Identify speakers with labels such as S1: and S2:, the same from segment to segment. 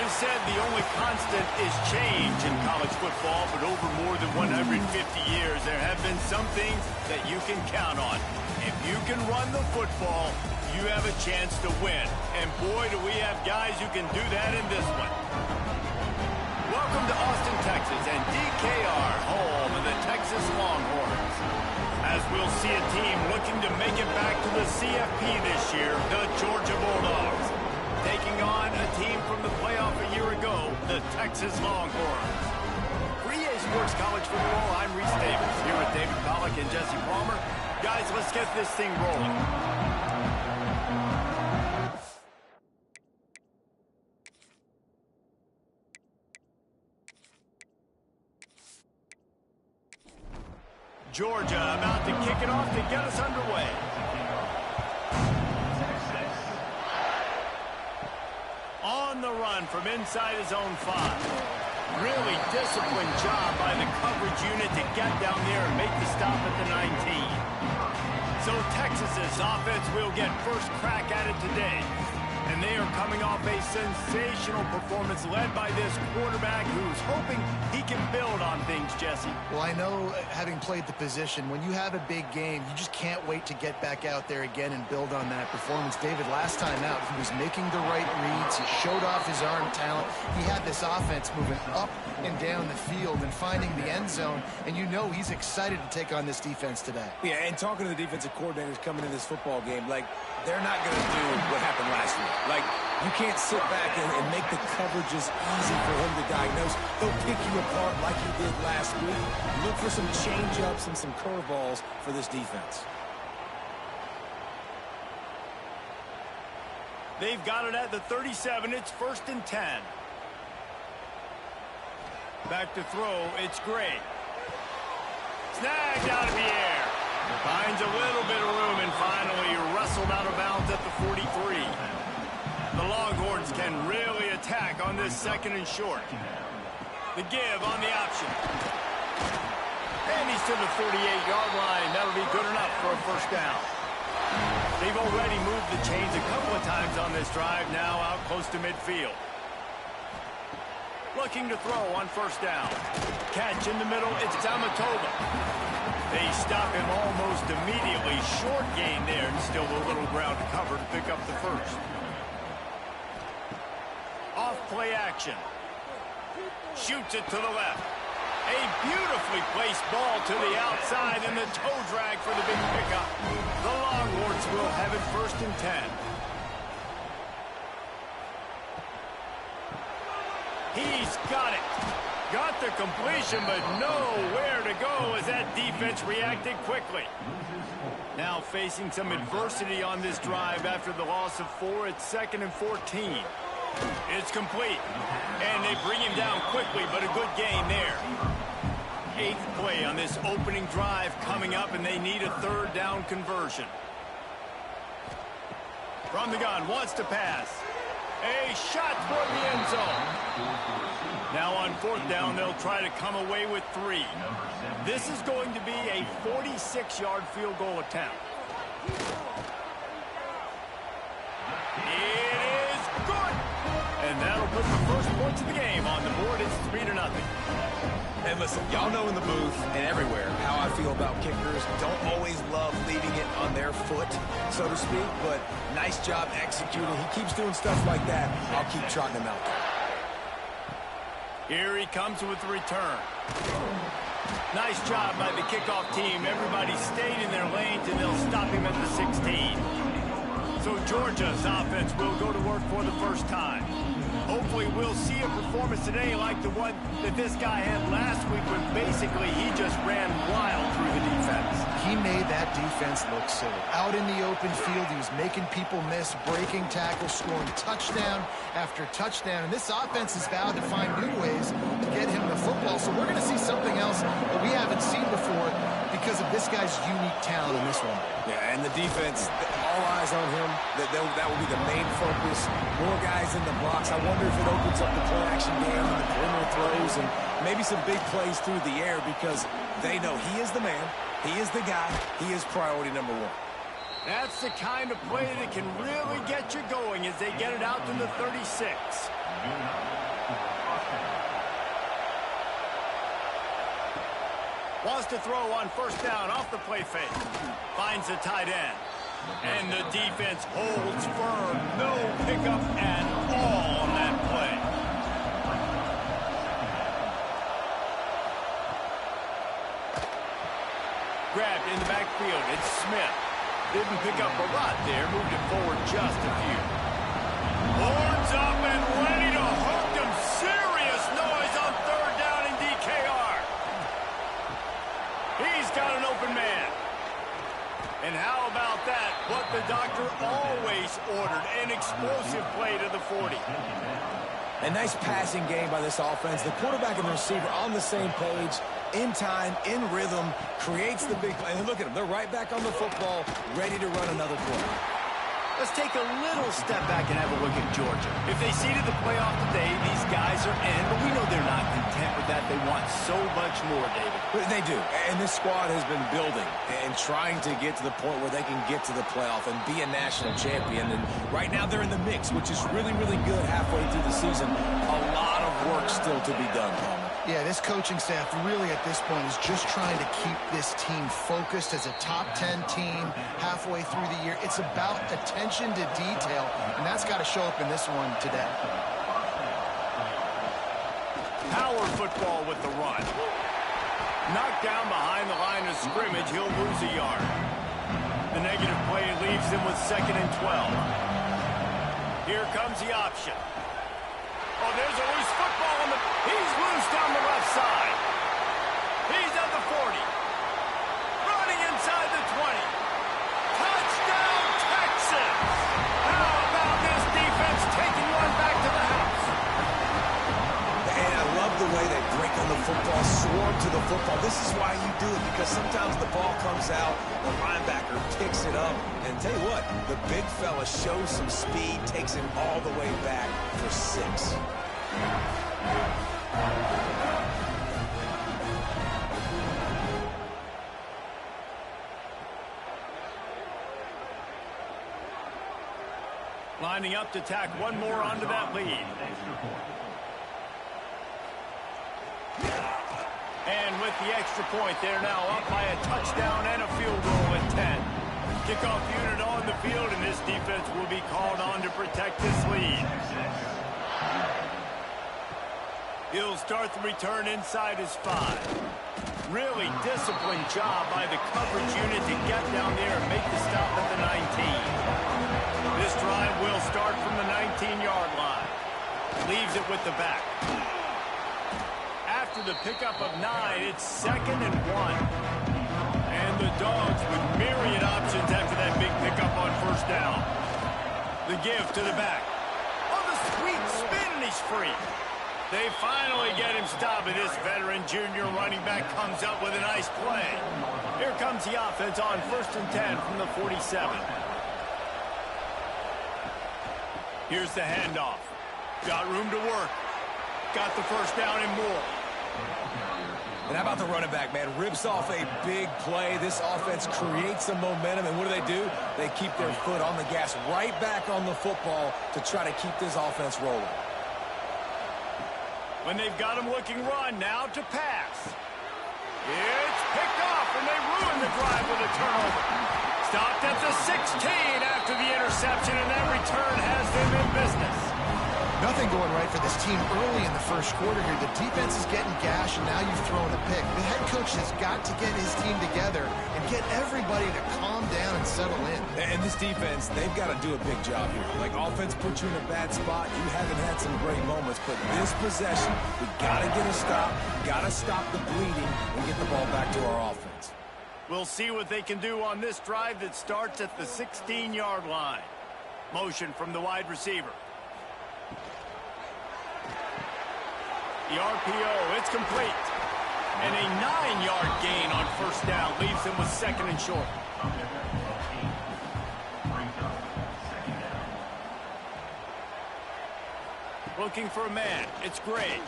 S1: is said the only constant is change in college football, but over more than 150 years, there have been some things that you can count on. If you can run the football, you have a chance to win. And boy, do we have guys who can do that in this one. Welcome to Austin, Texas, and DKR, home of the Texas Longhorns. As we'll see a team looking to make it back to the CFP this year, the Georgia Bulldogs, taking on a team from the playoff a year ago, the Texas Longhorns. For EA Sports College Football, I'm Reese Davis, here with David Pollack and Jesse Palmer. Guys, let's get this thing rolling. Georgia about to kick it off to get us underway. On the run from inside his own 5. Really disciplined job by the coverage unit to get down there and make the stop at the 19. So Texas's offense will get first crack at it today. And they are coming off a sensational performance led by this quarterback who's hoping he can build on things, Jesse.
S2: Well, I know, having played the position, when you have a big game, you just can't wait to get back out there again and build on that performance. David, last time out, he was making the right reads. He showed off his arm talent. He had this offense moving up and down the field and finding the end zone. And you know he's excited to take on this defense today.
S3: Yeah, and talking to the defensive coordinators coming in this football game, like, they're not going to do what happened last week. Like, you can't sit back and make the coverages easy for him to diagnose. They'll pick you apart like he did last week. Look for some change-ups and some curveballs for this defense.
S1: They've got it at the 37. It's 1st and 10. Back to throw. It's Gray. Snagged out of the air. Finds a little bit of room and finally wrestled out of bounds at the 43. The Longhorns can really attack on this 2nd and short. The give on the option. And he's to the 48-yard line. That'll be good enough for a first down. They've already moved the chains a couple of times on this drive, now out close to midfield. Looking to throw on 1st down. Catch in the middle, it's Tamatova. They stop him almost immediately. Short gain there, and still a little ground to cover to pick up the 1st. Off play action. Shoots it to the left. A beautifully placed ball to the outside, and the toe drag for the big pickup. The Longhorns will have it 1st and 10. He's got it. Got the completion, but nowhere to go as that defense reacted quickly. Now facing some adversity on this drive after the loss of 4. It's 2nd and 14. It's complete. And they bring him down quickly, but a good gain there. 8th play on this opening drive coming up, and they need a 3rd down conversion. From the gun, wants to pass. A shot toward the end zone. Now on 4th down, they'll try to come away with 3. This is going to be a 46-yard field goal attempt. It is good! And that'll put the first points of the game on the board. It's 3-0.
S3: And listen, y'all know in the booth and everywhere how I feel about kickers. Don't always love leaving it on their foot, so to speak, but nice job executing. He keeps doing stuff like that. I'll keep trotting him out there.
S1: Here he comes with the return. Nice job by the kickoff team. Everybody stayed in their lanes, and they'll stop him at the 16. So Georgia's offense will go to work for the first time. Hopefully we'll see a performance today like the one that this guy had last week when basically he just ran wild through the defense.
S2: He made that defense look silly. Out in the open field, he was making people miss, breaking tackles, scoring touchdown after touchdown. And this offense is vowed to find new ways to get him the football. So we're going to see something else that we haven't seen before because of this guy's unique talent in this one.
S3: Yeah, and the defense, all eyes on him. That will be the main focus. More guys in the box. I wonder if it opens up the play-action game and the perimeter throws and maybe some big plays through the air because they know he is the man, he is the guy, he is priority number 1.
S1: That's the kind of play that can really get you going as they get it out to the 36. Wants to throw on first down off the play fake. Finds the tight end. And the defense holds firm. No pickup at all on that play. Grabbed in the backfield. It's Smith. Didn't pick up a lot there. Moved it forward just a few. Horns up and ready to hook him. Serious noise on third down in DKR. He's got an open man. And how about that? What the doctor always ordered. An explosive play to the 40.
S3: A nice passing game by this offense. The quarterback and the receiver on the same page, in time, in rhythm, creates the big play. And look at them. They're right back on the football, ready to run another play.
S1: Let's take a little step back and have a look at Georgia. If they seeded the playoff today, these guys are in, but we know they're not content with that. They want so much more, David.
S3: But they do, and this squad has been building and trying to get to the point where they can get to the playoff and be a national champion. And right now they're in the mix, which is really, really good halfway through the season. A lot of work still to be done, Palmer.
S2: Yeah, this coaching staff really at this point is just trying to keep this team focused as a top 10 team halfway through the year. It's about attention to detail, and that's got to show up in this one today.
S1: Power football with the run. Knocked down behind the line of scrimmage, he'll lose a yard. The negative play leaves him with 2nd and 12. Here comes the option. Oh, there's a loose football on the... He's loose down the left side. He's at the 40. Running inside the 20. Touchdown, Texas! How about this defense taking one back to the house?
S3: And I love the way they break on the football, swarm to the football. This is why you do it, because sometimes the ball comes out, the linebacker picks it up, and tell you what, the big fella shows some speed, takes him all the way back for 6.
S1: Lining up to tack one more onto that lead. And with the extra point, they're now up by a touchdown and a field goal at 10. Kickoff unit on the field, and this defense will be called on to protect this lead. He'll start the return inside his 5. Really disciplined job by the coverage unit to get down there and make the stop at the 19. This drive will start from the 19-yard line. Leaves it with the back. After the pickup of 9, it's 2nd and 1. And the Dawgs with myriad options after that big pickup on first down. The give to the back. Oh, the sweet spin, and he's free. They finally get him stopped, and this veteran junior running back comes up with a nice play. Here comes the offense on 1st and 10 from the 47. Here's the handoff. Got room to work. Got the first down and more.
S3: And how about the running back, man? Rips off a big play. This offense creates some momentum, and what do? They keep their foot on the gas, right back on the football to try to keep this offense rolling.
S1: When they've got him looking run, now to pass. It's picked off, and they ruin the drive with a turnover. Stopped at the 16 after the interception, and that return has them in business.
S2: Nothing going right for this team early in the first quarter here. The defense is getting gashed, and now you've thrown a pick. The head coach has got to get his team together and get everybody to calm down and settle in.
S3: And this defense, they've got to do a big job here. Like, offense puts you in a bad spot. You haven't had some great moments, but this possession, we got to get a stop, got to stop the bleeding, and get the ball back to our offense.
S1: We'll see what they can do on this drive that starts at the 16-yard line. Motion from the wide receiver. The RPO, it's complete. And a 9-yard gain on first down leaves him with 2nd and short. Looking for a man. It's Gray.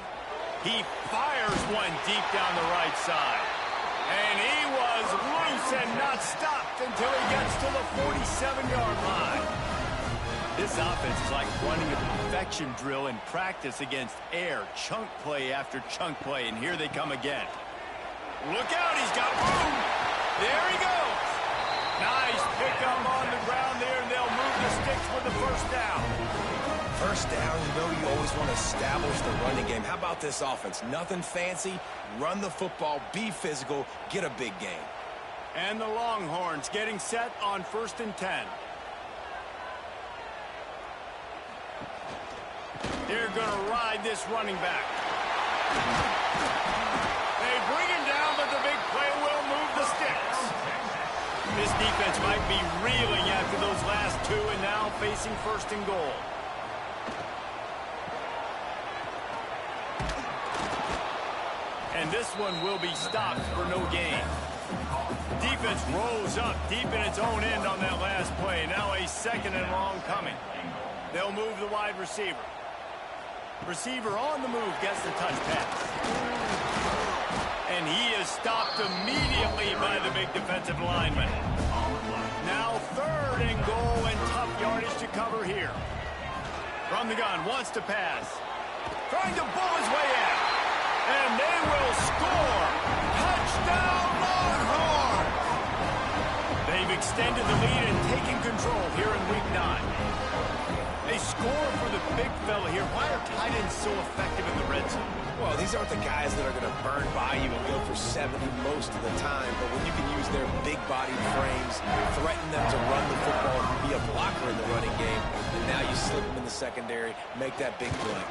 S1: He fires one deep down the right side. And he was loose and not stopped until he gets to the 47-yard line. This offense is like running a perfection drill in practice against air. Chunk play after chunk play, and here they come again. Look out, he's got room. There he goes. Nice pickup on the ground there, and they'll move the sticks with the first down.
S3: First down, you know you always want to establish the running game. How about this offense? Nothing fancy. Run the football, be physical, get a big gain.
S1: And the Longhorns getting set on 1st and 10. They're going to ride this running back. They bring him down, but the big play will move the sticks. This defense might be reeling after those last two and now facing 1st and goal. And this one will be stopped for no gain. Defense rose up deep in its own end on that last play. Now a 2nd and long coming. They'll move the wide receiver. Receiver on the move gets the touch pass. And he is stopped immediately by the big defensive lineman. Now 3rd and goal and tough yardage to cover here. From the gun, wants to pass. Trying to bull his way in. And they will score. Touchdown, Longhorns! They've extended the lead and taken control here in Week 9. They score for the big fella here. Why are tight ends so effective in the red zone?
S3: Well, these aren't the guys that are going to burn by you and go for 70 most of the time. But when you can use their big-bodied frames, threaten them to run the football and be a blocker in the running game, and now you slip them in the secondary, make that big play.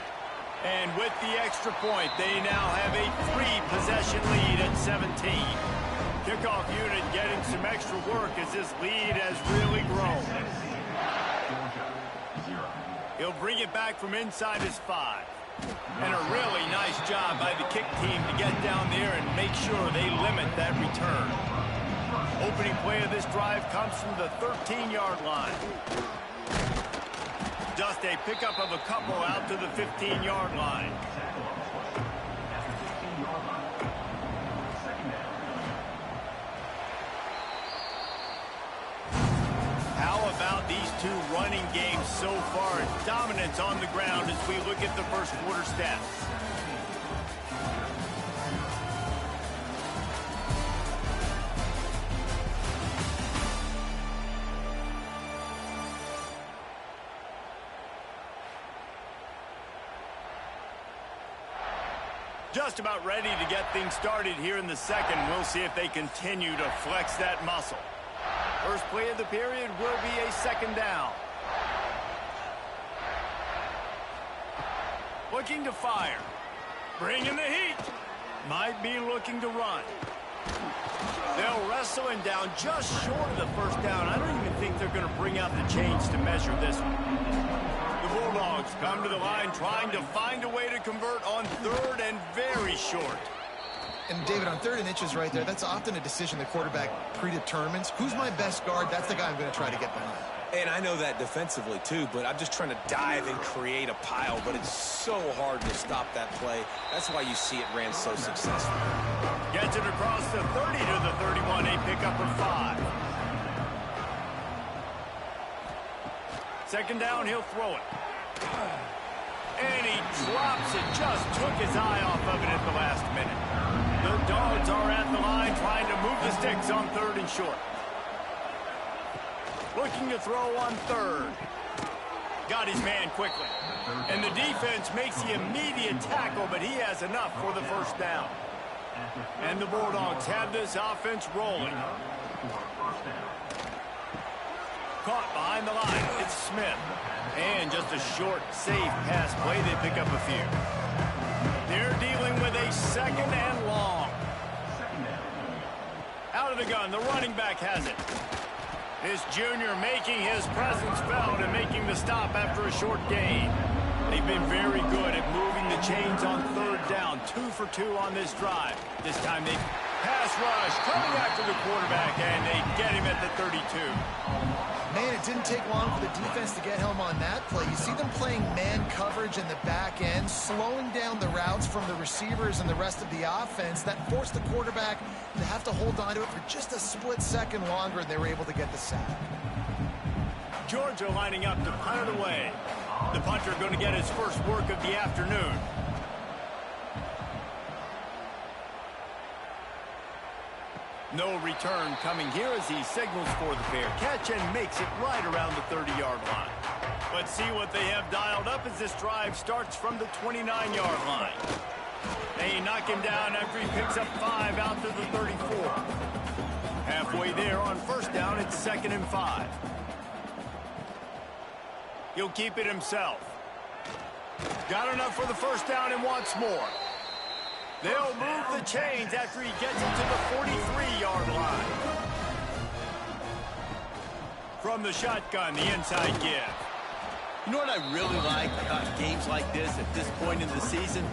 S1: And with the extra point, they now have a 3-possession lead at 17. Kickoff unit getting some extra work as this lead has really grown. He'll bring it back from inside his 5. And a really nice job by the kick team to get down there and make sure they limit that return. Opening play of this drive comes from the 13-yard line. Just a pickup of a couple out to the 15-yard line. How about these two running games so far? Dominance on the ground as we look at the first quarter stats. Just about ready to get things started here in the second. We'll see if they continue to flex that muscle. First play of the period will be a 2nd down. Looking to fire. Bringing the heat. Might be looking to run. They'll wrestle him down just short of the 1st down. I don't even think they're going to bring out the chains to measure this one. The Bulldogs come to the line trying to find a way to convert on 3rd and very short.
S2: And, David, on 3rd and inches right there, that's often a decision the quarterback predetermines. Who's my best guard? That's the guy I'm going to try to get behind.
S3: And I know that defensively, too, but I'm just trying to dive and create a pile, but it's so hard to stop that play. That's why you see it ran so successfully.
S1: Gets it across the 30 to the 31, a pickup of 5. 2nd down, he'll throw it. And he drops it, just took his eye off of it at the last minute. The Dawgs are at the line trying to move the sticks on 3rd and short. Looking to throw on 3rd. Got his man quickly. And the defense makes the immediate tackle, but he has enough for the 1st down. And the Bulldogs have this offense rolling. Caught behind the line. It's Smith. And just a short, safe pass play. They pick up a few. They're dealing with a 2nd and long. Out of the gun. The running back has it. This junior making his presence felt and making the stop after a short gain. They've been very good at moving the chains on 3rd down. 2 for 2 on this drive. This time they pass rush coming after the quarterback, and they get him at the 32.
S2: Man, it didn't take long for the defense to get home on that play. You see them playing man coverage in the back end, slowing down the routes from the receivers and the rest of the offense. That forced the quarterback to have to hold on to it for just a split second longer, and they were able to get the sack.
S1: Georgia lining up to punt it away. The punter going to get his first work of the afternoon. No return coming here as he signals for the fair catch and makes it right around the 30-yard line. Let's see what they have dialed up as this drive starts from the 29-yard line. They knock him down after he picks up 5 out to the 34. Halfway there on first down, it's 2nd and 5. He'll keep it himself. Got enough for the first down and wants more. They'll move the chains after he gets it to the 43-yard line. From the shotgun, the inside give.
S4: You know what I really like about games like this at this point in the season?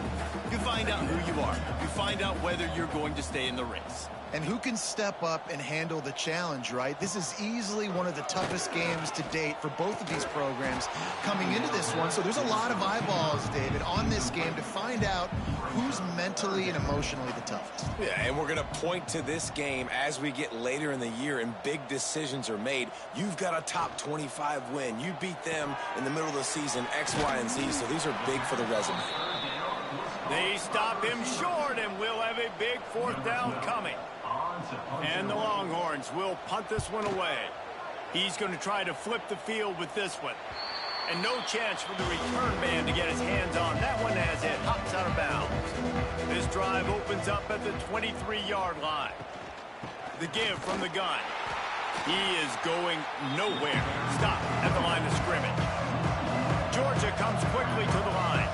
S4: You find out who you are. You find out whether you're going to stay in the race.
S2: And who can step up and handle the challenge, right? This is easily one of the toughest games to date for both of these programs coming into this one. So there's a lot of eyeballs, David, on this game to find out who's mentally and emotionally the toughest.
S3: Yeah, and we're going to point to this game as we get later in the year and big decisions are made. You've got a top 25 win. You beat them in the middle of the season, X, Y, and Z, so these are big for the resume.
S1: They stop him short, and we'll have a big 4th down coming. And the Longhorns will punt this one away. He's going to try to flip the field with this one. And no chance for the return man to get his hands on that one as it hops out of bounds. This drive opens up at the 23-yard line. The give from the gun. He is going nowhere. Stop at the line of scrimmage. Georgia comes quickly to the line.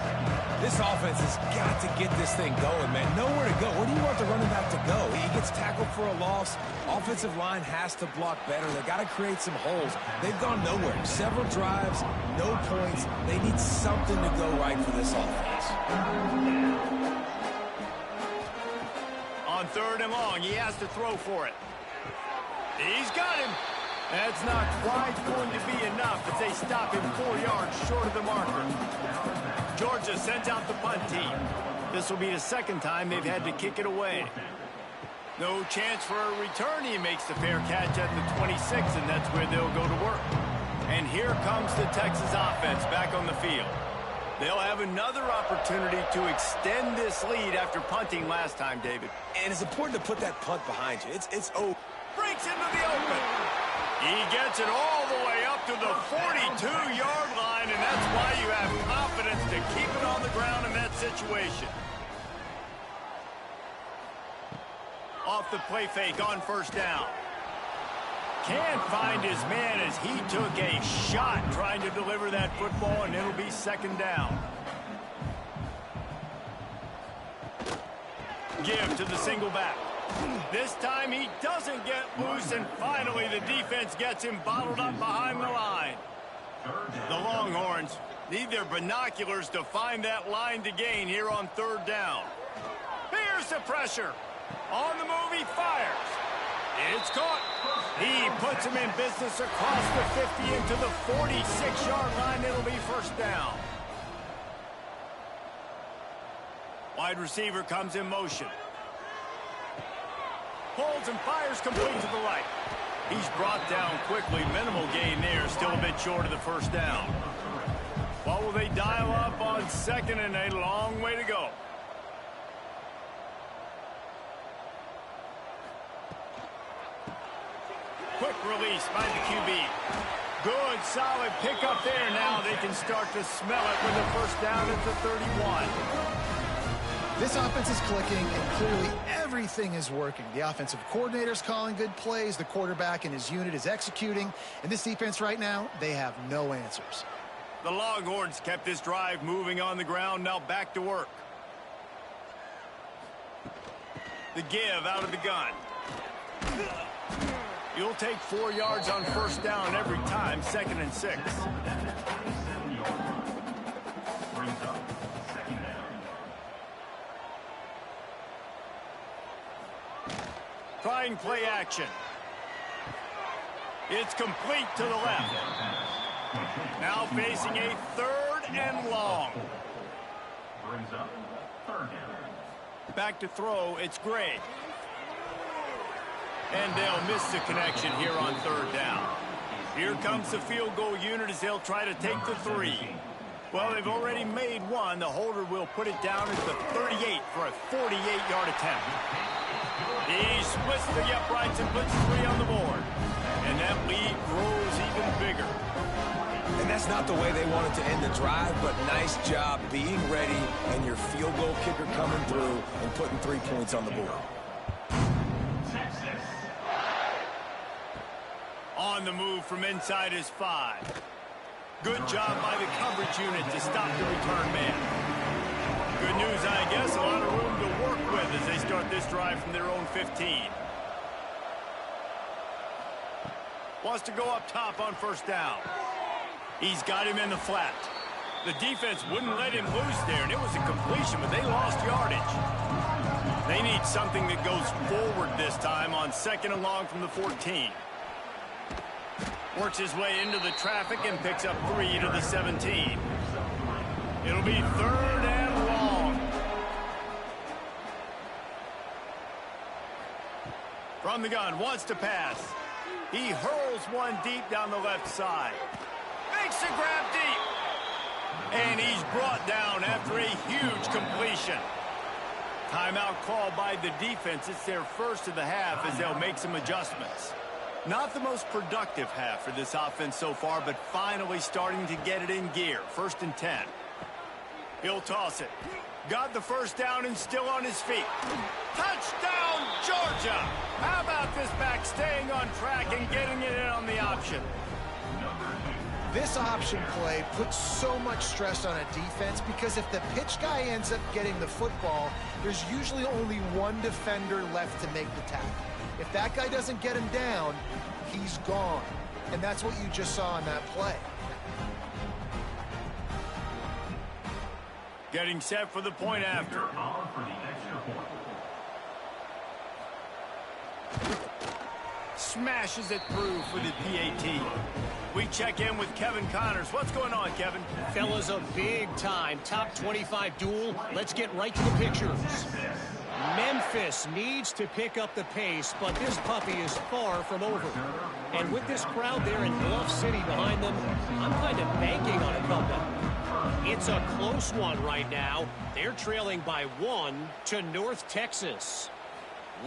S3: This offense has got to get this thing going, man. Nowhere to go. Where do you want the running back to go? He gets tackled for a loss. Offensive line has to block better. They've got to create some holes. They've gone nowhere. Several drives, no points. They need something to go right for this offense.
S1: On 3rd and long, he has to throw for it. He's got him. That's not quite going to be enough as they stop him 4 yards short of the marker. Georgia sends out the punt team. This will be the 2nd time they've had to kick it away. No chance for a return. He makes the fair catch at the 26, and that's where they'll go to work. And here comes the Texas offense back on the field. They'll have another opportunity to extend this lead after punting last time, David.
S3: And it's important to put that punt behind you. It's over.
S1: Breaks into the open. He gets it all the way up to the 42-yard line, and that's why you have confidence to keep it on the ground in that situation. Off the play fake on first down. Can't find his man as he took a shot trying to deliver that football, and it'll be 2nd down. Give to the single back. This time he doesn't get loose, and finally the defense gets him bottled up behind the line. The Longhorns need their binoculars to find that line to gain here on 3rd down. Here's the pressure. On the move, he fires. It's caught. He puts him in business across the 50 into the 46-yard line. It'll be 1st down. Wide receiver comes in motion. Pulls and fires complete to the right. He's brought down quickly. Minimal gain there. Still a bit short of the 1st down. What will they dial up on 2nd and a long way to go? Quick release by the QB. Good, solid pickup there. Now they can start to smell it with a 1st down at the 31.
S2: This offense is clicking, and clearly everything is working. The offensive coordinator's calling good plays. The quarterback and his unit is executing. And this defense right now, they have no answers.
S1: The Longhorns kept this drive moving on the ground. Now back to work. The give out of the gun. You'll take 4 yards on 1st down every time. 2nd and 6. Trying play action. It's complete to the left. Now facing a 3rd and long. Back to throw, it's Gray. And they'll miss the connection here on 3rd down. Here comes the field goal unit as they'll try to take the 3. Well, they've already made one. The holder will put it down at the 38 for a 48-yard attempt. He splits the uprights and puts 3 on the board. And that lead grows even bigger.
S3: And that's not the way they wanted to end the drive, but nice job being ready and your field goal kicker coming through and putting 3 points on the board.
S1: On the move from inside his 5. Good job by the coverage unit to stop the return man. Good news, I guess, a lot of room to work with as they start this drive from their own 15. Wants to go up top on first down. He's got him in the flat. The defense wouldn't let him loose there, and it was a completion, but they lost yardage. They need something that goes forward this time on 2nd and long from the 14. Works his way into the traffic and picks up 3 to the 17. It'll be 3rd and long. From the gun, wants to pass. He hurls one deep down the left side. Makes a grab deep. And he's brought down after a huge completion. Timeout called by the defense. It's their first of the half as they'll make some adjustments. Not the most productive half for this offense so far, but finally starting to get it in gear. 1st and 10. He'll toss it. Got the first down and still on his feet. Touchdown, Georgia! How about this back staying on track and getting it in on the option?
S2: This option play puts so much stress on a defense because if the pitch guy ends up getting the football, there's usually only one defender left to make the tackle. If that guy doesn't get him down, he's gone. And that's what you just saw in that play.
S1: Getting set for the point after. Smashes it through for the PAT. We check in with Kevin Connors. What's going on, Kevin?
S5: Fellas, a big-time top 25 duel. Let's get right to the pictures. Memphis needs to pick up the pace, but this puppy is far from over. And with this crowd there in Bluff City behind them, I'm kind of banking on a comeback. It's a close one right now. They're trailing by 1 to North Texas.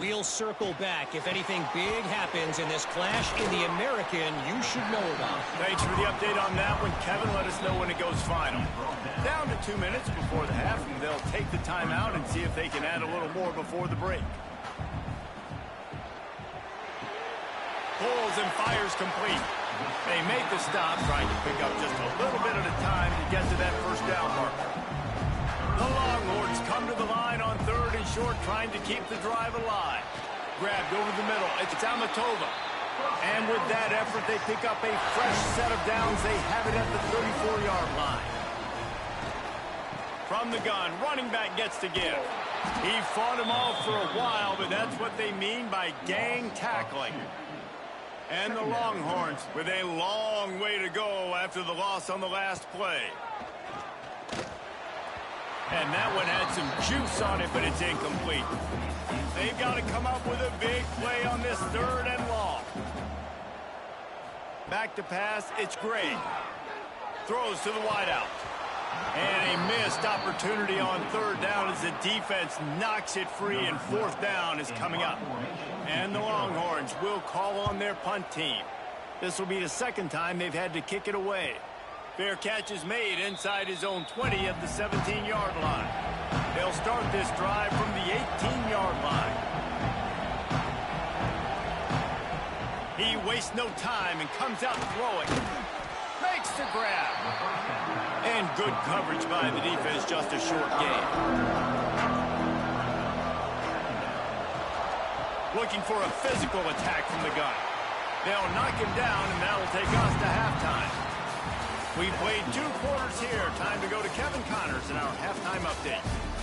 S5: We'll circle back if anything big happens in this clash in the American you should know about.
S1: Thanks for the update on that one, Kevin. Let us know when it goes final. Down to 2 minutes before the half, and they'll take the timeout and see if they can add a little more before the break. Pulls and fires complete. They make the stop, trying to pick up just a little bit at a time to get to that first down marker. The Longhorns come to the line on 3rd and short, trying to keep the drive alive. Grabbed over the middle. It's Amatova. And with that effort, they pick up a fresh set of downs. They have it at the 34-yard line. From the gun, running back gets to give. He fought him off for a while, but that's what they mean by gang tackling. And the Longhorns with a long way to go after the loss on the last play. And that one had some juice on it, but it's incomplete. They've got to come up with a big play on this 3rd and long. Back to pass, it's Gray. Throws to the wideout. And a missed opportunity on 3rd down as the defense knocks it free, and 4th down is coming up. And the Longhorns will call on their punt team. This will be the 2nd time they've had to kick it away. Fair catch is made inside his own 20 at the 17-yard line. They'll start this drive from the 18-yard line. He wastes no time and comes out throwing. Makes the grab. And good coverage by the defense, just a short gain. Looking for a physical attack from the gun. They'll knock him down, and that'll take us to halftime. We played 2 quarters here. Time to go to Kevin Connors in our halftime update.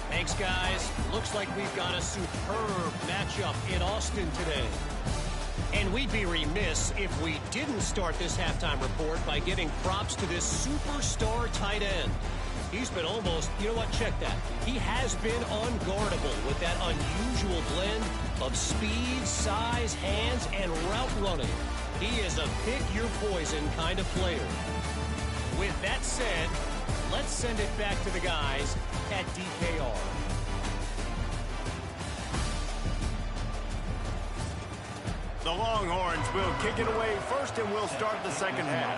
S5: Thanks, guys. Looks like we've got a superb matchup in Austin today. And we'd be remiss if we didn't start this halftime report by giving props to this superstar tight end. He's been almost, you know what, check that. He has been unguardable with that unusual blend of speed, size, hands, and route running. He is a pick-your-poison kind of player. With that said, let's send it back to the guys at DKR.
S1: The Longhorns will kick it away first, and we'll start the second half.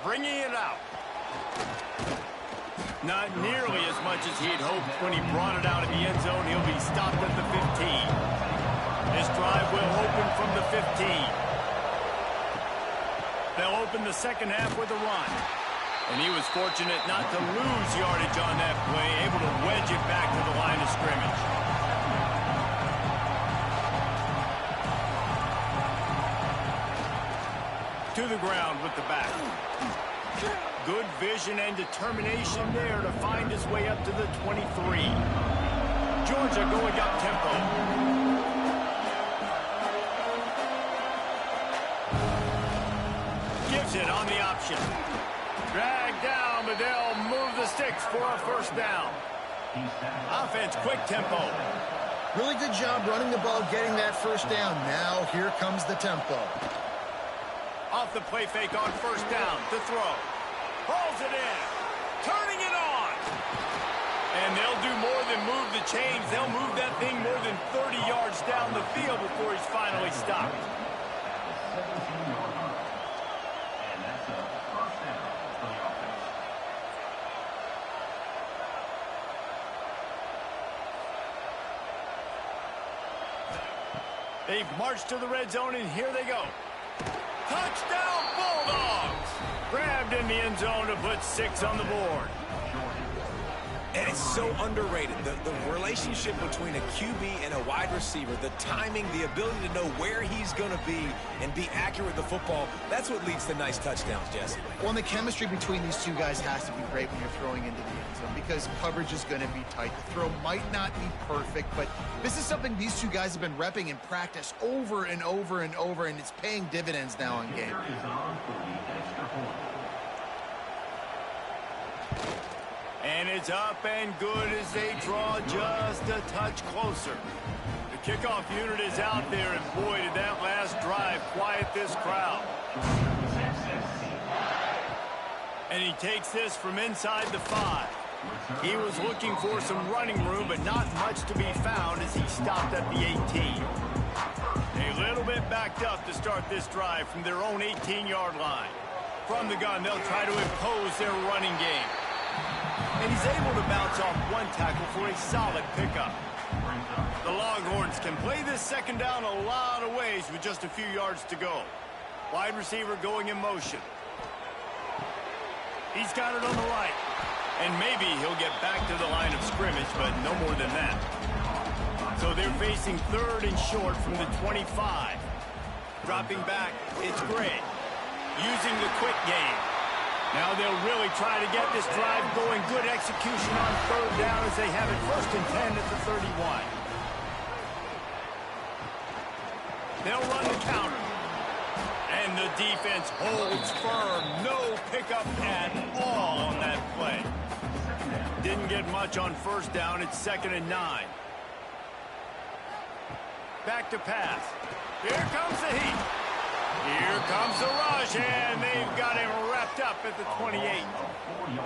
S1: Bringing it out. Not nearly as much as he'd hoped when he brought it out in the end zone. He'll be stopped at the 15. This drive will open from the 15. They'll open the second half with a run. And he was fortunate not to lose yardage on that play, able to wedge it back to the line of scrimmage. To the ground with the back. Good vision and determination there to find his way up to the 23. Georgia going up tempo. Gives it on the option. Dragged down, but they'll move the sticks for a first down. Offense, quick tempo.
S2: Really good job running the ball, getting that first down. Now here comes the tempo.
S1: Off the play fake on first down to throw. Hauls it in. Turning it on. And they'll do more than move the chains. They'll move that thing more than 30 yards down the field before he's finally stopped. They've marched to the red zone, and here they go. Touchdown, Bulldogs! Grabbed in the end zone to put 6 on the board.
S3: And it's so underrated. The relationship between a QB and a wide receiver, the timing, the ability to know where he's going to be and be accurate with the football, that's what leads to nice touchdowns, Jesse.
S2: Well, and the chemistry between these two guys has to be great when you're throwing into the end zone because coverage is going to be tight. The throw might not be perfect, but this is something these two guys have been repping in practice over and over and over, and it's paying dividends now in game.
S1: And it's up and good as they draw just a touch closer. The kickoff unit is out there, and boy, did that last drive quiet this crowd. And he takes this from inside the 5. He was looking for some running room, but not much to be found as he stopped at the 18. A little bit backed up to start this drive from their own 18-yard line. From the gun, they'll try to impose their running game. And he's able to bounce off one tackle for a solid pickup. The Longhorns can play this second down a lot of ways with just a few yards to go. Wide receiver going in motion. He's got it on the right. And maybe he'll get back to the line of scrimmage, but no more than that. So they're facing third and short from the 25. Dropping back, it's Gray. Using the quick game. Now they'll really try to get this drive going. Good execution on third down as they have it first and 10 at the 31. They'll run the counter. And the defense holds firm. No pickup at all on that play. Didn't get much on first down. It's 2nd and 9. Back to pass. Here comes the heat. Here comes the rush, and they've got him wrapped up at the 28.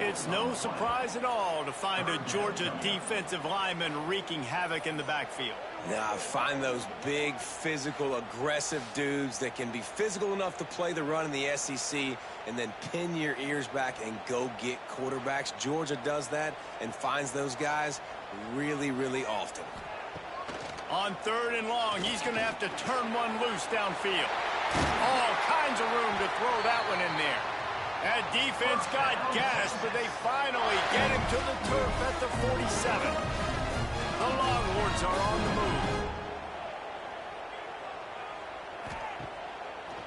S1: It's no surprise at all to find a Georgia defensive lineman wreaking havoc in the backfield.
S3: Now, find those big, physical, aggressive dudes that can be physical enough to play the run in the SEC and then pin your ears back and go get quarterbacks. Georgia does that and finds those guys really, really often.
S1: On third and long, he's going to have to turn one loose downfield. All kinds of room to throw that one in there. That defense got gashed, but they finally get him to the turf at the 47. The Longhorns are on the move.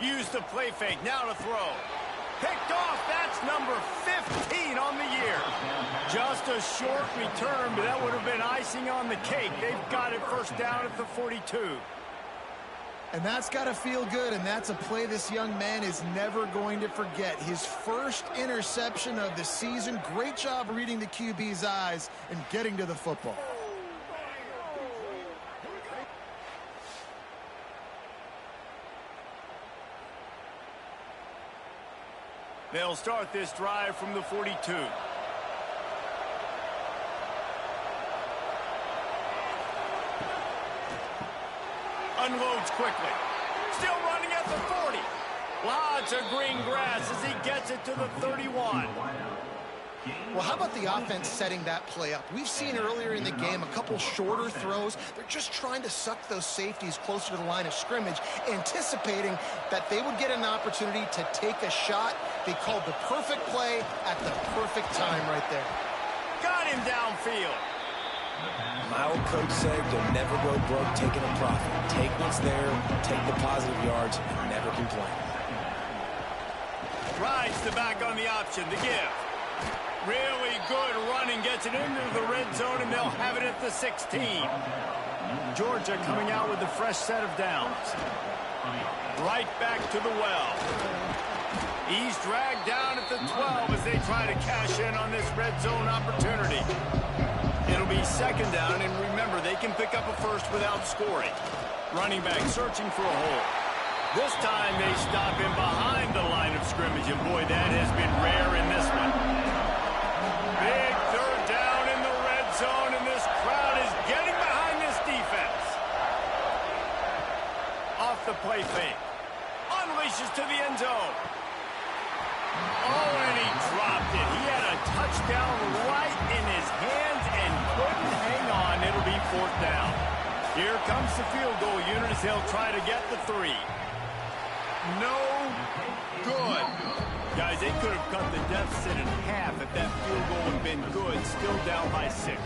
S1: Use the play fake, now to throw. Picked off, that's number 15 on the year. Just a short return, but that would have been icing on the cake. They've got it first down at the 42.
S2: And that's got to feel good, and that's a play this young man is never going to forget. His first interception of the season. Great job reading the QB's eyes and getting to the football.
S1: They'll start this drive from the 42. Unloads quickly. Still running at the 40. Lots of green grass as he gets it to the 31.
S2: Well, how about the offense setting that play up? We've seen earlier in the game a couple shorter throws. They're just trying to suck those safeties closer to the line of scrimmage, anticipating that they would get an opportunity to take a shot. They called the perfect play at the perfect time right there.
S1: Got him downfield.
S3: My old coach said you'll never go broke taking a profit. Take what's there, take the positive yards, and never complain.
S1: Rides the back on the option, the give. Really good running, gets it into the red zone, and they'll have it at the 16. Georgia coming out with a fresh set of downs. Right back to the well. He's dragged down at the 12 as they try to cash in on this red zone opportunity. It'll be second down, and remember, they can pick up a first without scoring. Running back searching for a hole. This time they stop him behind the line of scrimmage, and boy, that has been rare in this one. Big third down in the red zone, and this crowd is getting behind this defense. Off the play fake. Unleashes to the end zone. Oh, and he dropped it. He had a touchdown right in his hands and couldn't hang on. It'll be fourth down. Here comes the field goal unit as they'll try to get the 3. No good. Guys, they could have cut the deficit in half if that field goal had been good. Still down by 6.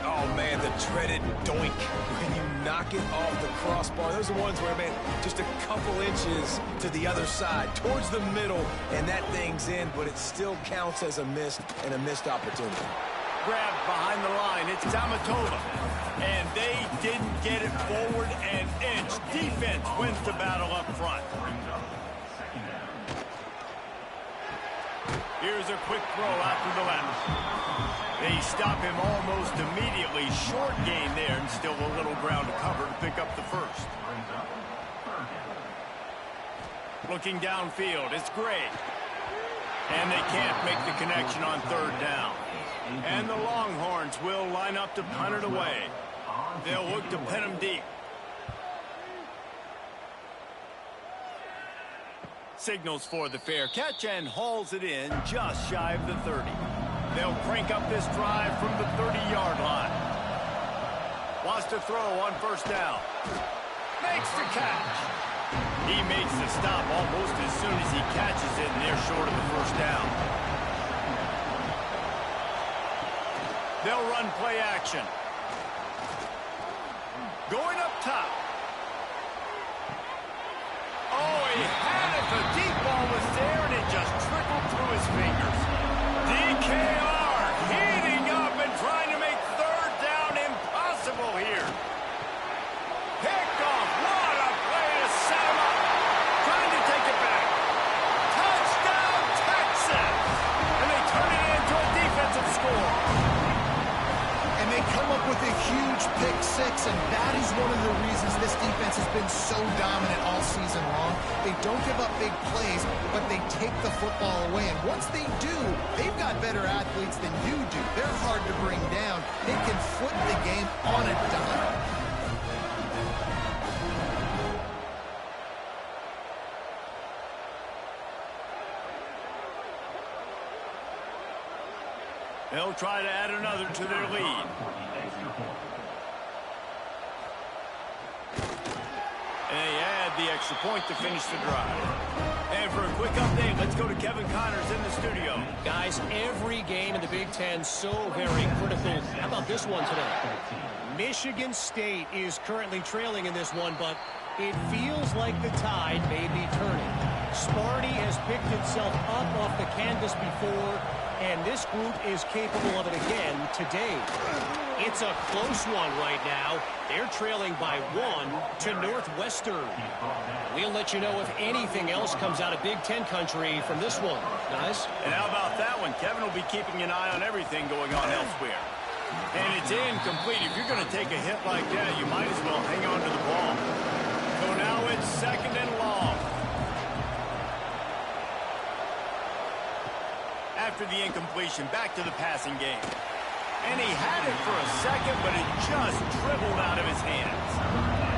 S3: Oh, man, the dreaded doink. When you knock it off the crossbar, those are ones where, man, just a couple inches to the other side, towards the middle, and that thing's in, but it still counts as a missed opportunity.
S1: Grabbed behind the line. It's Tamatova. And they didn't get it forward an inch. Defense wins the battle up front. Here's a quick throw out to the left. They stop him almost immediately. Short gain there, and still a little ground to cover to pick up the first. Looking downfield, it's Gray. And they can't make the connection on third down. And the Longhorns will line up to punt it away. They'll look to pin him deep. Signals for the fair catch and hauls it in just shy of the 30. They'll crank up this drive from the 30-yard line. Wants to throw on first down. Makes the catch. He makes the stop almost as soon as he catches it, and they're short of the first down. They'll run play action. Going up top. Oh, he had it. The deep ball was there, and it just trickled through his fingers. DKR heating up and trying to make third down impossible here. Picked off. What a play to set him up. Trying to take it back. Touchdown, Texas. And they turn it into a defensive score.
S2: And they come up with a huge pick 6, and that is one of the reasons this defense has been so dominant all season long. They don't give up big plays, but they take the football away. And once they do, they've got better athletes than you do. They're hard to bring down. They can flip the game on a dime.
S1: They'll try to add another to their lead. And they add the extra point to finish the drive. And for a quick update, let's go to Kevin Connors in the studio.
S5: Guys, every game in the Big Ten so very critical. How about this one today? Michigan State is currently trailing in this one, but it feels like the tide may be turning. Sparty has picked itself up off the canvas before, and this group is capable of it again today. It's a close one right now. They're trailing by 1 to Northwestern. We'll let you know if anything else comes out of Big Ten country from this one, guys.
S1: And how about that one? Kevin will be keeping an eye on everything going on elsewhere. And it's incomplete. If you're going to take a hit like that, you might as well hang on to the ball. So now it's second and long. After the incompletion, back to the passing game. And he had it for a second, but it just dribbled out of his hands.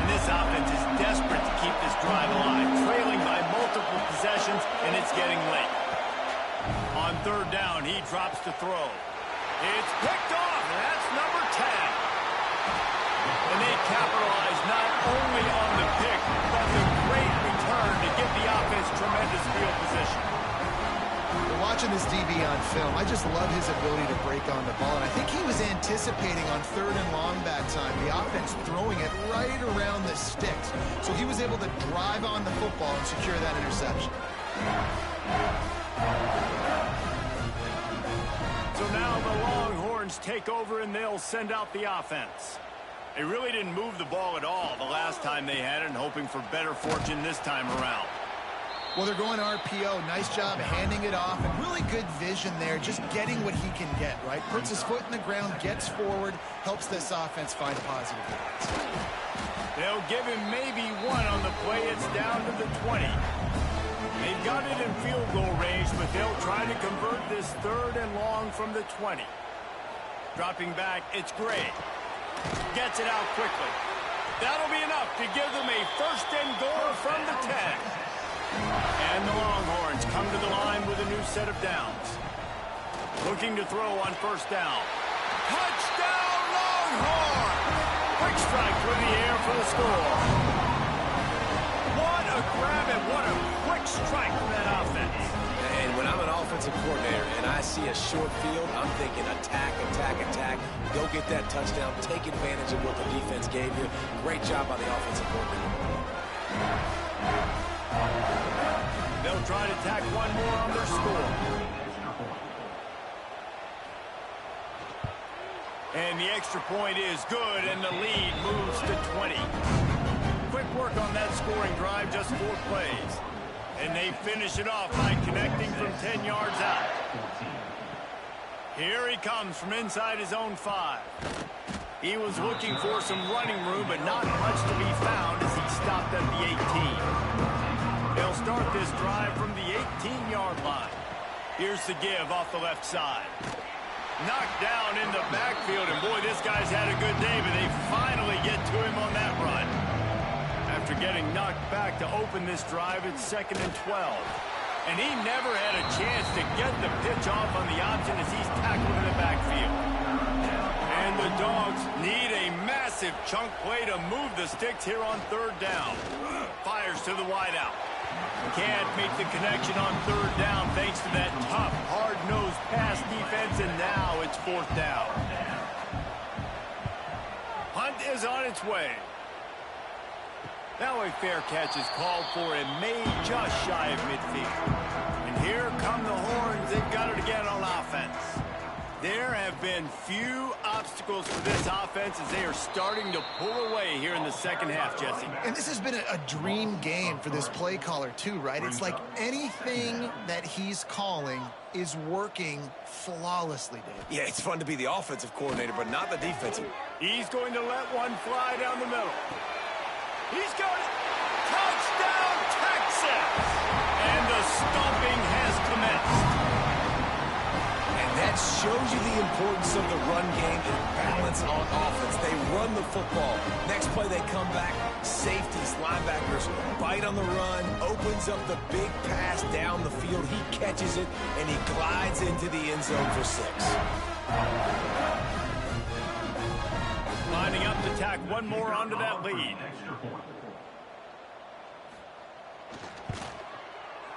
S1: And this offense is desperate to keep this drive alive, trailing by multiple possessions, and it's getting late. On third down, he drops to throw. It's picked off, and that's number 10. And they capitalize not only on the pick, but the great return to give the offense tremendous field position.
S2: Watching this DB on film, I just love his ability to break on the ball. And I think he was anticipating on third and long that time, the offense throwing it right around the sticks. So he was able to drive on the football and secure that interception.
S1: So now the Longhorns take over and they'll send out the offense. They really didn't move the ball at all the last time they had it, and hoping for better fortune this time around.
S2: Well, they're going RPO. Nice job handing it off, and really good vision there, just getting what he can get, right? Puts his foot in the ground, gets forward, helps this offense find positive yards.
S1: They'll give him maybe one on the play. It's down to the 20. They've got it in field goal range, but they'll try to convert this third and long from the 20. Dropping back, it's Gray. Gets it out quickly. That'll be enough to give them a first and goal from the 10. And the Longhorns come to the line with a new set of downs. Looking to throw on first down. Touchdown, Longhorn! Quick strike through the air for the score. What a grab and what a quick strike from that offense.
S3: And when I'm an offensive coordinator and I see a short field, I'm thinking attack, attack, attack. Go get that touchdown. Take advantage of what the defense gave you. Great job by the offensive coordinator.
S1: They'll try to tack one more on their score. And the extra point is good, and the lead moves to 20. Quick work on that scoring drive, just 4 plays. And they finish it off by connecting from 10 yards out. Here he comes from inside his own 5. He was looking for some running room, but not much to be found as he stopped at the 18. They'll start this drive from the 18-yard line. Here's the give off the left side. Knocked down in the backfield, and boy, this guy's had a good day, but they finally get to him on that run. After getting knocked back to open this drive, it's 2nd and 12. And he never had a chance to get the pitch off on the option as he's tackled in the backfield. And the Dawgs need a massive chunk play to move the sticks here on third down. Fires to the wideout. Can't make the connection on third down thanks to that tough, hard-nosed pass defense, and now it's 4th down. Hunt is on its way. Now a fair catch is called for and made just shy of midfield. And here come the Horns. They've got it again on offense. There have been few obstacles for this offense as they are starting to pull away here in the second half, Jesse.
S2: And this has been a dream game for this play caller too, right? It's like anything that he's calling is working flawlessly, Dave.
S3: Yeah, it's fun to be the offensive coordinator, but not the defensive.
S1: He's going to let one fly down the middle. He's got it. Touchdown, Texas! And the stomping has commenced.
S3: And that shows you the importance of the run game and balance on offense. They run the football. Next play, they come back. Safeties, linebackers, bite on the run, opens up the big pass down the field. He catches it, and he glides into the end zone for 6.
S1: Lining up to tack one more onto that lead.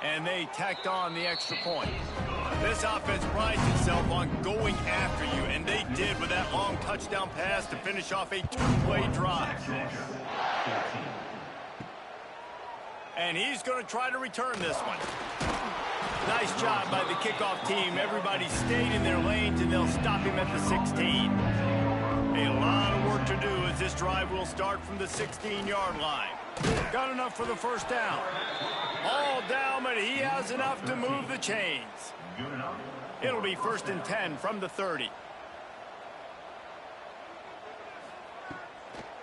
S1: And they tacked on the extra point. This offense prides itself on going after you, and they did with that long touchdown pass to finish off a 2-play drive. And he's going to try to return this one. Nice job by the kickoff team. Everybody stayed in their lanes, and they'll stop him at the 16. A lot of work to do as this drive will start from the 16-yard line. Got enough for the first down. All down, but he has enough to move the chains. It'll be 1st and 10 from the 30.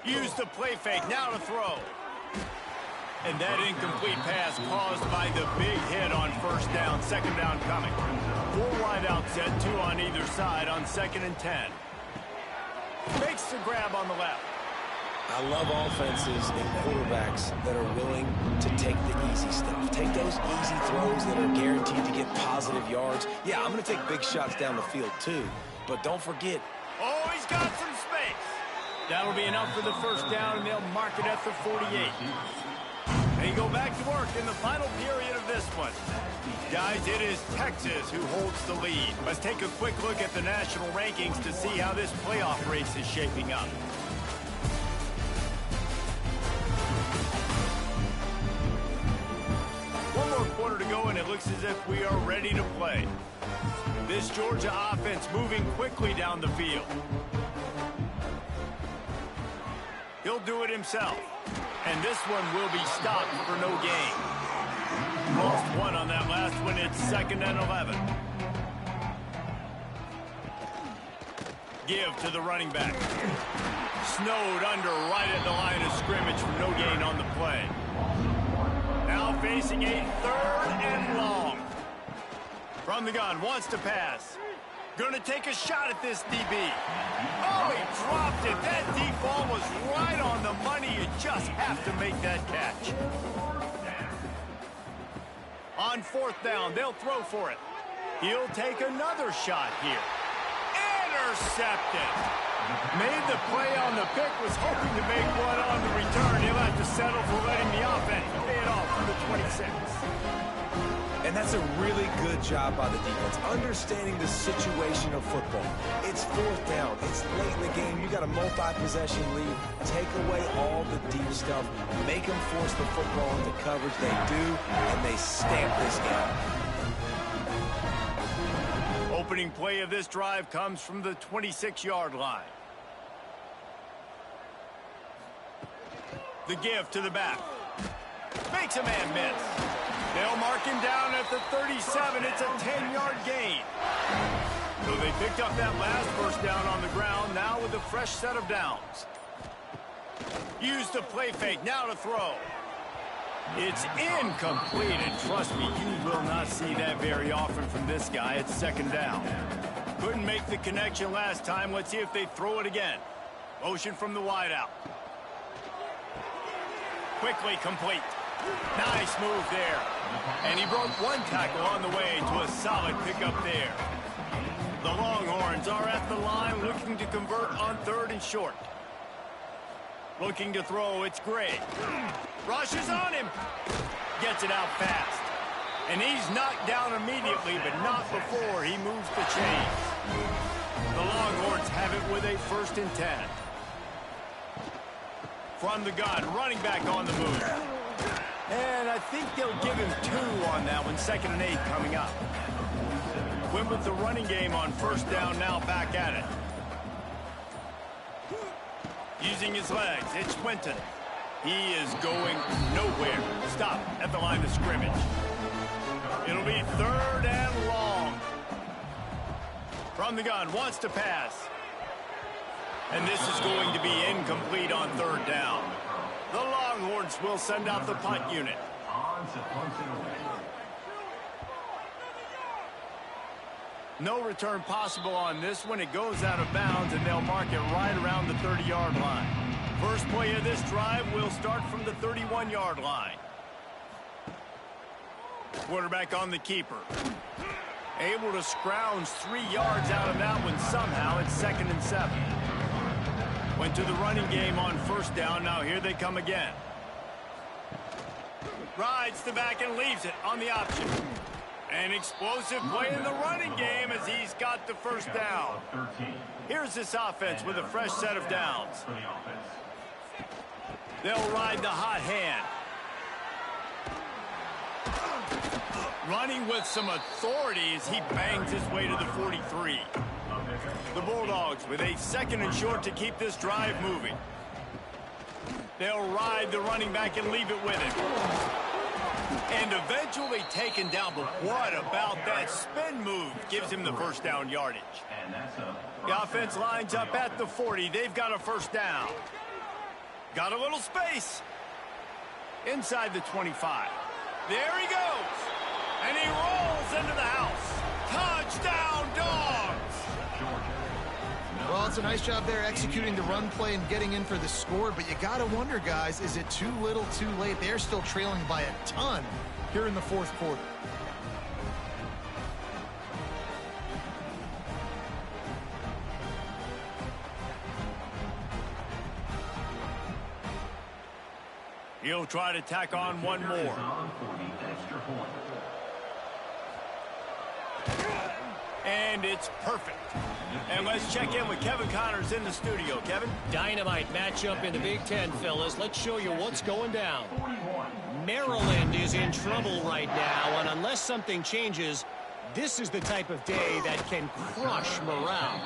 S1: Use the play fake, now to throw. And that incomplete pass caused by the big hit on first down, 2nd down coming. 4 wide out set, 2 on either side on 2nd and 10. Makes the grab on the left.
S3: I love offenses and quarterbacks that are willing to take the easy stuff. Take those easy throws that are guaranteed to get positive yards. Yeah, I'm going to take big shots down the field too, but don't forget.
S1: Oh, he's got some space. That'll be enough for the first down, and they'll mark it at the 48. They go back to work in the final period of this one. Guys, it is Texas who holds the lead. Let's take a quick look at the national rankings to see how this playoff race is shaping up. One more quarter to go, and it looks as if we are ready to play. This Georgia offense moving quickly down the field. He'll do it himself. And this one will be stopped for no gain. Lost one on that last one. It's 2nd and 11. Give to the running back. Snowed under right at the line of scrimmage for no gain on the play. Now facing a 3rd and long. From the gun, wants to pass. Gonna take a shot at this DB. Oh, he dropped it. That deep ball was right on the money. You just have to make that catch. On 4th down, they'll throw for it. He'll take another shot here. Intercepted. Made the play on the pick, was hoping to make one on the return. He'll have to settle for letting the offense pay it off from the 26.
S3: And that's a really good job by the defense, understanding the situation of football. It's 4th down. It's late in the game. You got a multi-possession lead. Take away all the deep stuff. Make them force the football into coverage. They do, and they stamp this game.
S1: Opening play of this drive comes from the 26-yard line. The give to the back. Makes a man miss. They'll mark him down at the 37. It's a 10-yard gain. So they picked up that last first down on the ground, now with a fresh set of downs. Use the play fake, now to throw. It's incomplete, and trust me, you will not see that very often from this guy. It's 2nd down. Couldn't make the connection last time. Let's see if they throw it again. Motion from the wideout. Quickly complete. Nice move there. And he broke one tackle on the way to a solid pickup there. The Longhorns are at the line looking to convert on 3rd and short. Looking to throw, it's Gray. Rushes on him. Gets it out fast. And he's knocked down immediately, but not before he moves the chains. The Longhorns have it with a 1st and 10. From the gun, running back on the move. And I think they'll give him 2 on that one. 2nd and 8 coming up. Went with the running game on 1st down, now back at it. Using his legs, it's Winton. He is going nowhere. Stop at the line of scrimmage. It'll be 3rd and long. From the gun, wants to pass. And this is going to be incomplete on 3rd down. The Longhorns will send out the punt unit. No return possible on this one. It goes out of bounds, and they'll mark it right around the 30-yard line. First play of this drive will start from the 31-yard line. Quarterback on the keeper. Able to scrounge 3 yards out of that one somehow. It's 2nd and 7. Went to the running game on 1st down. Now here they come again. Rides the back and leaves it on the option. An explosive play in the running game as he's got the 1st down. Here's this offense with a fresh set of downs. They'll ride the hot hand. Running with some authority as he bangs his way to the 43. The Bulldogs with a 2nd and short to keep this drive moving. They'll ride the running back and leave it with him. And eventually taken down, but what about that spin move? Gives him the 1st down yardage. The offense lines up at the 40. They've got a 1st down. Got a little space. Inside the 25. There he goes. And he rolls into the house. Touchdown, Dawgs.
S2: Well, it's a nice job there executing the run play and getting in for the score, but you got to wonder, guys, is it too little too late? They're still trailing by a ton here in the fourth quarter.
S1: He'll try to tack on one more. And it's perfect. And let's check in with Kevin Connors in the studio. Kevin?
S5: Dynamite matchup in the Big Ten, fellas. Let's show you what's going down. Maryland is in trouble right now, and unless something changes, this is the type of day that can crush morale.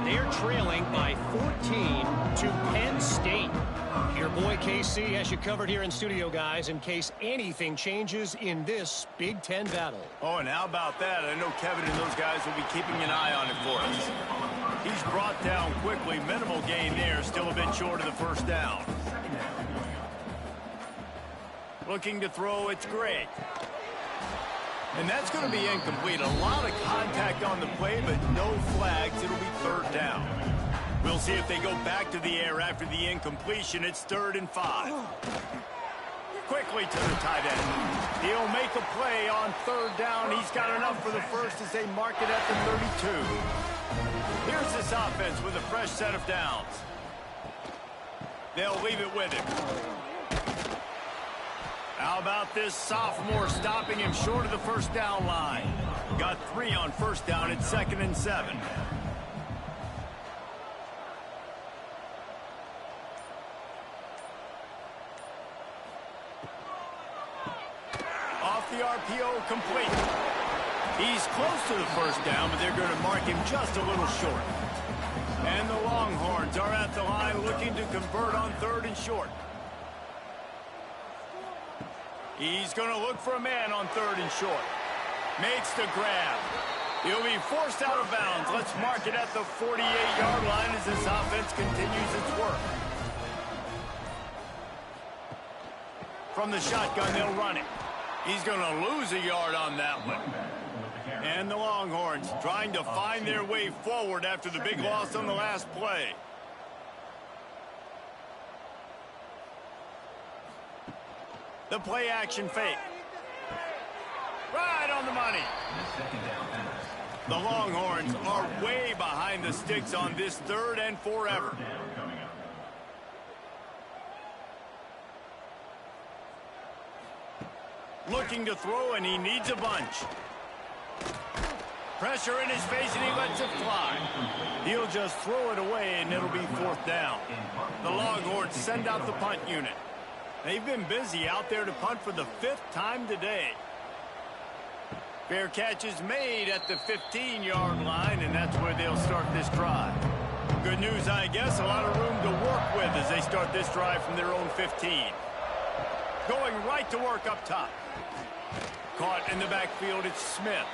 S5: They're trailing by 14 to Penn State. Your boy KC has you covered here in studio, guys, in case anything changes in this Big Ten battle.
S1: Oh, and how about that? I know Kevin and those guys will be keeping an eye on it for us. He's brought down quickly. Minimal gain there, still a bit short of the first down. Looking to throw, it's Gray. And that's going to be incomplete. A lot of contact on the play, but no flags. It'll be third down. We'll see if they go back to the air after the incompletion. It's 3rd and 5. Quickly to the tight end. He'll make a play on 3rd down. He's got enough for the first as they mark it at the 32. Here's this offense with a fresh set of downs. They'll leave it with him. How about this sophomore stopping him short of the first down line? Got 3 on first down. It's 2nd and 7. Off the RPO, complete. He's close to the first down, but they're going to mark him just a little short. And the Longhorns are at the line looking to convert on 3rd and short. He's going to look for a man on 3rd and short. Makes the grab. He'll be forced out of bounds. Let's mark it at the 48-yard line as this offense continues its work. From the shotgun, they'll run it. He's going to lose a yard on that one. And the Longhorns trying to find their way forward after the big loss on the last play. The play action fake. Right on the money. The Longhorns are way behind the sticks on this 3rd and forever. Looking to throw, and he needs a bunch. Pressure in his face, and he lets it fly. He'll just throw it away, and it'll be 4th down. The Longhorns send out the punt unit. They've been busy out there to punt for the 5th time today. Fair catch is made at the 15-yard line, and that's where they'll start this drive. Good news, I guess, a lot of room to work with as they start this drive from their own 15. Going right to work up top. Caught in the backfield, it's Smith.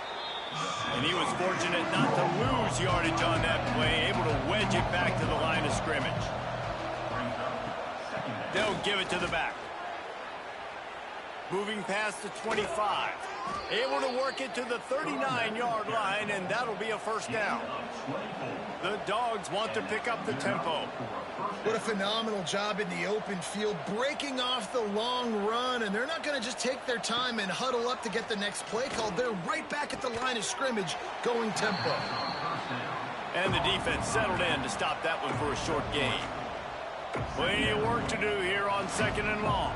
S1: And he was fortunate not to lose yardage on that play, able to wedge it back to the line of scrimmage. They'll give it to the back. Moving past the 25. Able to work it to the 39-yard line, and that'll be a first down. The Dawgs want to pick up the tempo.
S2: What a phenomenal job in the open field, breaking off the long run, and they're not going to just take their time and huddle up to get the next play called. They're right back at the line of scrimmage, going tempo.
S1: And the defense settled in to stop that one for a short gain. Plenty of work to do here on 2nd and long.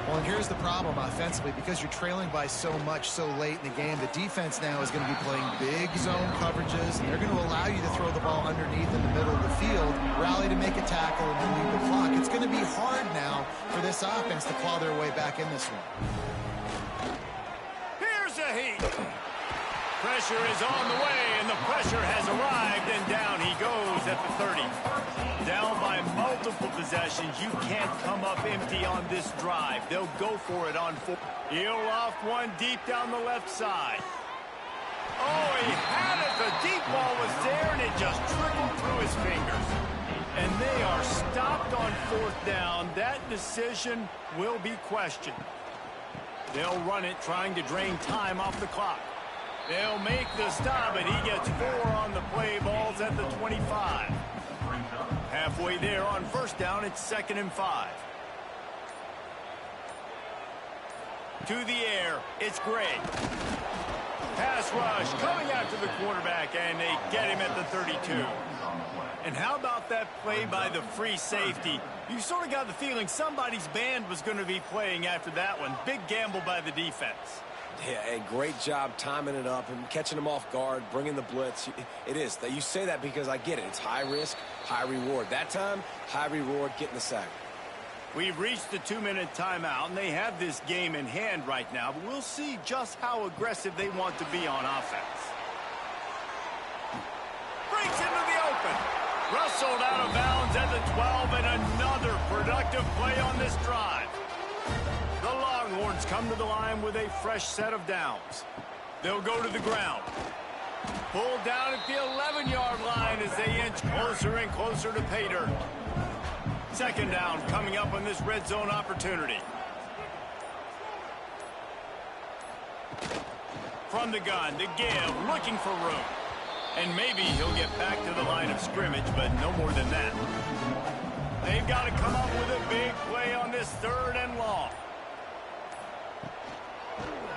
S2: Well, and here's the problem offensively. Because you're trailing by so much so late in the game, the defense now is going to be playing big zone coverages, and they're going to allow you to throw the ball underneath in the middle of the field, rally to make a tackle, and then leave the clock. It's going to be hard now for this offense to claw their way back in this one.
S1: Here's a heat. Pressure is on the way, and the pressure has arrived, and down he goes at the 30. Down by multiple possessions. You can't come up empty on this drive. They'll go for it on 4. He'll loft one deep down the left side. Oh, he had it. The deep ball was there, and it just trickled through his fingers. And they are stopped on 4th down. That decision will be questioned. They'll run it, trying to drain time off the clock. They'll make the stop, and he gets 4 on the play. Ball's at the 25. Halfway there on first down, it's 2nd and 5. To the air, it's Gray. Pass rush coming after the quarterback, and they get him at the 32. And how about that play by the free safety? You sort of got the feeling somebody's band was going to be playing after that one. Big gamble by the defense.
S3: Yeah, a great job timing it up and catching them off guard, bringing the blitz. It is. You say that because I get it. It's high risk, high reward. That time, high reward, getting the sack.
S1: We've reached the 2-minute timeout, and they have this game in hand right now, but we'll see just how aggressive they want to be on offense. Breaks into the open. Rustled out of bounds at the 12, and another productive play on this drive. The Longhorns come to the line with a fresh set of downs. They'll go to the ground. Pulled down at the 11-yard line as they inch closer and closer to pay dirt. 2nd down coming up on this red zone opportunity. From the gun to give, looking for room. And maybe he'll get back to the line of scrimmage, but no more than that. They've got to come up with a big play on this 3rd and long.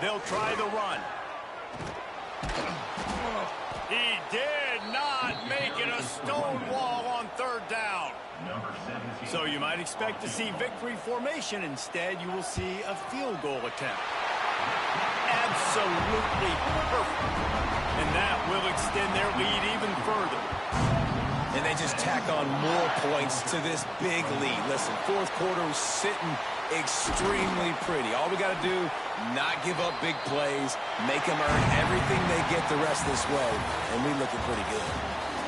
S1: They'll try the run. He did not make it a stone wall on 3rd down. So you might expect to see victory formation. Instead, you will see a field goal attempt. Absolutely perfect. And that will extend their lead even further.
S3: And they just tack on more points to this big lead. Listen, 4th quarter was sitting extremely pretty. All we got to do, not give up big plays, make them earn everything they get the rest this way, and we looking pretty good.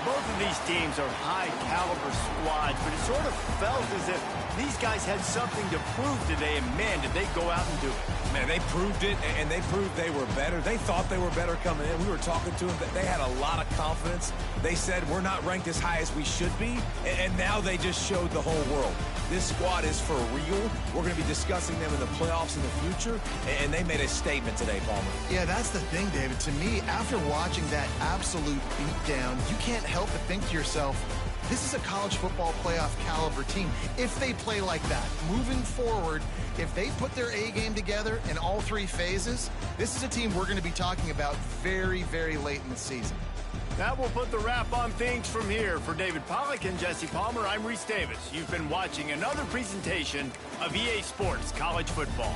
S1: Both of these teams are high-caliber squads, but it sort of felt as if these guys had something to prove today, and man, did they go out and do it.
S3: Man, they proved it, and they proved they were better. They thought they were better coming in. We were talking to them. They had a lot of confidence. They said, we're not ranked as high as we should be, and now they just showed the whole world. This squad is for real. We're going to be discussing them in the playoffs in the future, and they made a statement today, Palmer.
S2: Yeah, that's the thing, David. To me, after watching that absolute beatdown, you can't help but think to yourself, this is a college football playoff caliber team. If they play like that, moving forward, if they put their A game together in all 3 phases, this is a team we're going to be talking about very, very late in the season.
S1: That will put the wrap on things from here. For David Pollack and Jesse Palmer, I'm Reese Davis. You've been watching another presentation of EA Sports College Football.